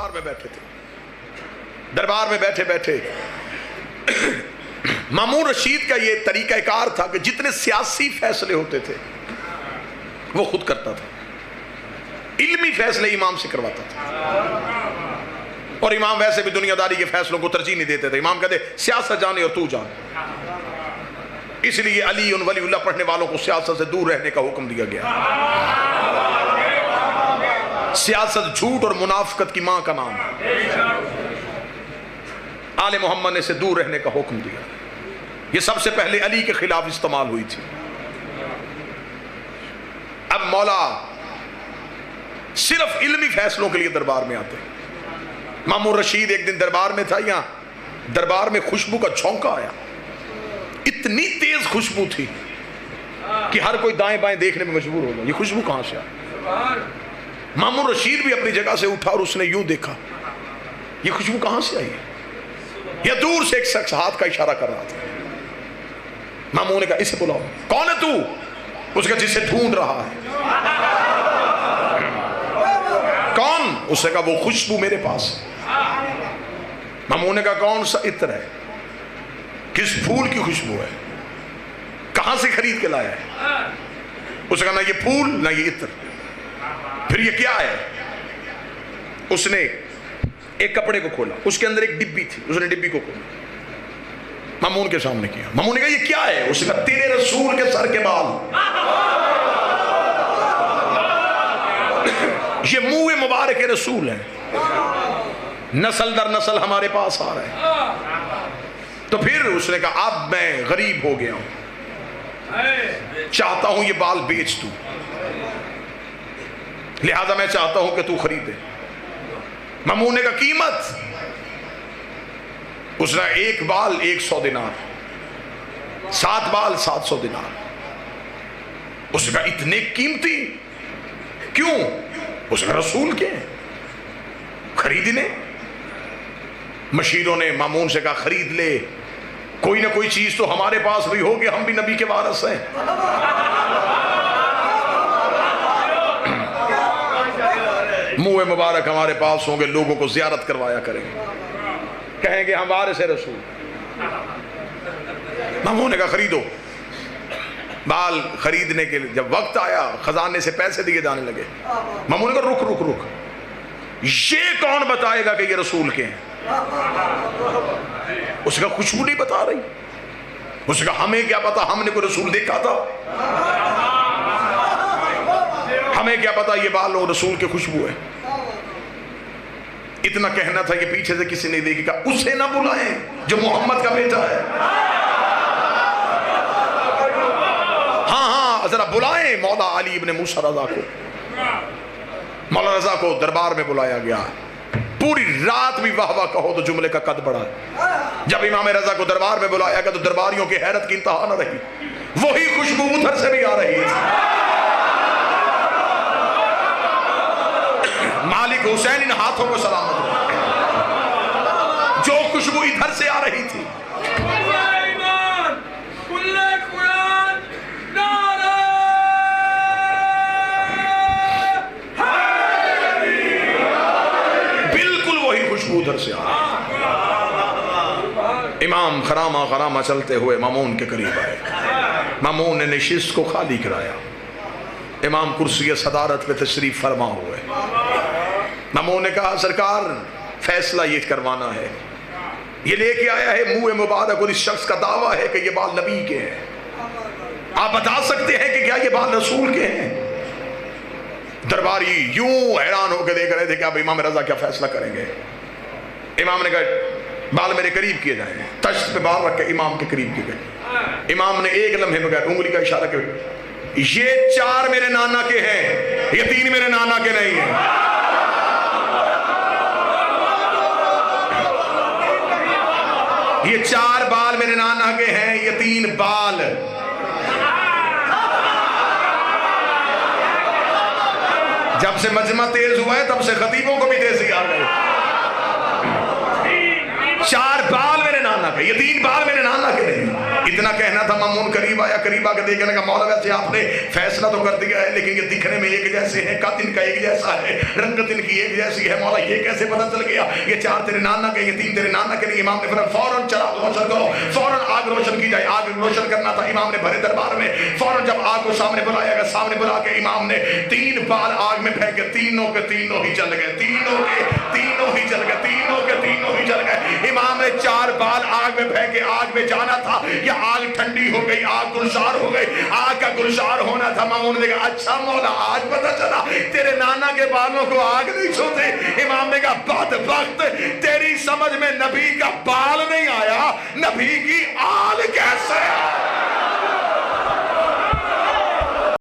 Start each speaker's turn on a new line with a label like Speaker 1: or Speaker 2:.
Speaker 1: دربار میں بیٹھے تھے. دربار میں بیٹھے بیٹھے مامون رشید کا یہ طریقہ کار تھا کہ جتنے سیاسی فیصلے ہوتے تھے وہ خود کرتا تھا. علمی فیصلے امام سے کرواتا تھا. اور امام ویسے بھی دنیا داری کے فیصلوں کو ترجیح نہیں دیتے تھے. امام کہتے سیاست جانے اور تو جان. اس لیے علی ولی اللہ پڑھنے والوں کو سیاست سے دور رہنے کا حکم دیا گیا. سیاست جھوٹ اور منافقت کی ماں کا نام ہے. آل محمد نے سے دور رہنے کا حکم دیا. یہ سب سے پہلے علی کے خلاف استعمال ہوئی تھی. اب مولا صرف علمی فیصلوں کے لیے دربار میں آتے. مامون رشید ایک دن دربار میں تھا. یہاں دربار میں خوشبو کا جھونکا آیا. اتنی تیز خوشبو تھی کہ ہر کوئی دائیں بائیں دیکھنے میں مجبور ہو گیا یہ خوشبو کہاں سے آئی. مامون رشید بھی اپنی جگہ سے اٹھا اور اس نے یوں دیکھا یہ خوشبو کہاں سے آئی. یا دور سے ایک شخص ہاتھ کا اشارہ کر رہا تھا. مامون نے کہا اسے بلاؤ. کون ہے تو؟ اس کا جسے ڈھونڈ رہا ہے. کون؟ اس نے کہا وہ خوشبو میرے پاس. مامون نے کہا کون سا عطر ہے؟ کس پھول کی خوشبو ہے؟ کہاں سے خرید کے لایا ہے؟ اس نے کہا نہ یہ پھول نہ یہ عطر. پھر یہ کیا ہے؟ اس نے ایک کپڑے کو کھولا. اس کے اندر ایک ڈبی تھی. اس نے ڈبی کو کھولا مامون کے سامنے کیا. مامون نے کہا یہ کیا ہے؟ اس نے کہا تیرے رسول کے سر کے بال. یہ منہ مبارک رسول ہے. نسل در نسل ہمارے پاس آ رہا ہے. تو پھر اس نے کہا اب میں غریب ہو گیا ہوں, چاہتا ہوں یہ بال بیچ دوں, لہذا میں چاہتا ہوں کہ تو خریدے. مامون نے کہا قیمت؟ اس نے ایک بال 100 دینار, 7 بال 700 دینار. اس نے کہا اتنے قیمتی کیوں؟ اس نے کہا رسول کے خریدنے. مشیروں نے مامون سے کہا خرید لے, کوئی نہ کوئی چیز تو ہمارے پاس بھی ہوگی, ہم بھی نبی کے وارث ہیں. منہ مبارک ہمارے پاس ہوں گے, لوگوں کو زیارت کروایا کریں گے, کہیں گے ہم وارث رسول. مامون نے کہا خریدو. بال خریدنے کے لیے جب وقت آیا خزانے سے پیسے دیے جانے لگے. مامون نے کہا رک رک رک, یہ کون بتائے گا کہ یہ رسول کے ہیں؟ اس کا خوشبو نہیں بتا رہی. اس کا ہمیں کیا پتا, ہم نے کوئی رسول دیکھا تھا؟ ہمیں کیا پتا یہ بال اور رسول کے خوشبو ہے. اتنا کہنا تھا, یہ پیچھے سے کسی نے دیکھی, کہا اسے نہ بلائیں جو محمد کا بیٹا ہے. ہاں ہاں ذرا بلائیں مولا علی ابن موسیٰ رضا کو. مولا رضا کو دربار میں بلایا گیا. پوری رات بھی واہ واہ کہو تو جملے کا قد بڑھا. جب امام رضا کو دربار میں بلایا گیا تو درباریوں کی حیرت کی انتہا نہ رہی. وہی خوشبو ادھر سے بھی آ رہی تھی. مالک حسین ان ہاتھوں کو سلامت ہو, جو خوشبو ادھر سے آ رہی تھی. ادھر سے آ. امام خرامہ خرامہ چلتے ہوئے مامون کے قریب آئے. مامون نے نشست کو خالی کرایا. امام کرسی صدارت پہ تشریف فرما ہوئے. مامون نے کہا سرکار فیصلہ یہ کروانا ہے, یہ لے کے آیا ہے منہ مبارک اور اس شخص کا دعویٰ ہے کہ یہ بال نبی کے ہیں. آپ بتا سکتے ہیں کہ کیا یہ بال رسول کے ہیں؟ درباری یوں حیران ہو کے دیکھ رہے تھے کہ اب امام رضا کیا فیصلہ کریں گے. امام نے کہا بال میرے قریب کیے جائیں. تشت پہ بال رکھ کے امام کے قریب کیے گئے. امام نے ایک لمحے بغیر انگلی کا اشارہ کیا, یہ 4 میرے نانا کے ہیں, یہ 3 میرے نانا کے نہیں ہیں. یہ 4 بال میرے نانا کے ہیں, یہ 3 بال. جب سے مجمع تیز ہوا ہے تب سے خطیبوں کو بھی تیزی آ گئی. 4 بال میرے نانا کے, یہ 3 بال میرے نانا کے نہیں. اتنا کہنا تھا مامون قریب آیا, قریب آ کے دیکھنے کا مولا ویسے آپ نے فیصلہ تو کر دیا ہے لیکن یہ دکھنے میں ایک جیسے ہیں, قد ان کا ایک جیسا ہے, رنگت ان کی ایک جیسی ہے, مولا یہ کیسے پتہ چل گیا؟ یہ 4 تیرے نانا کے, یہ 3 تیرے نانا کے نہیں. امام نے فرمایا فوراً چراغ روشن کرو, فوراً آگ روشن کی جائے. آگ روشن کرنا تھا امام نے بھرے دربار میں. فوراً جب آگ کو سامنے بلایا گیا, سامنے بلا کے امام نے 3 بال آگ میں پھینکے, تینوں کے تینوں ہی جل گئے, تینوں کے تینوں ہی جل گئے, تینوں کے تینوں ہی جل گئے. امام نے 4 بال آگ میں پھینکے, آگ میں جانا تھا, یا آگ ٹھنڈی ہو گئی, آگ گلزار ہو گئی, آگ کا گلزار ہونا تھا. مامون نے کہا اچھا مولا آج پتہ چلا تیرے نانا کے بالوں کو آگ نہیں چھوتے. امام نے کہا بدبخت, تیری سمجھ میں نبی کا بال نہیں آیا, نبی کی آل کیسے آیا؟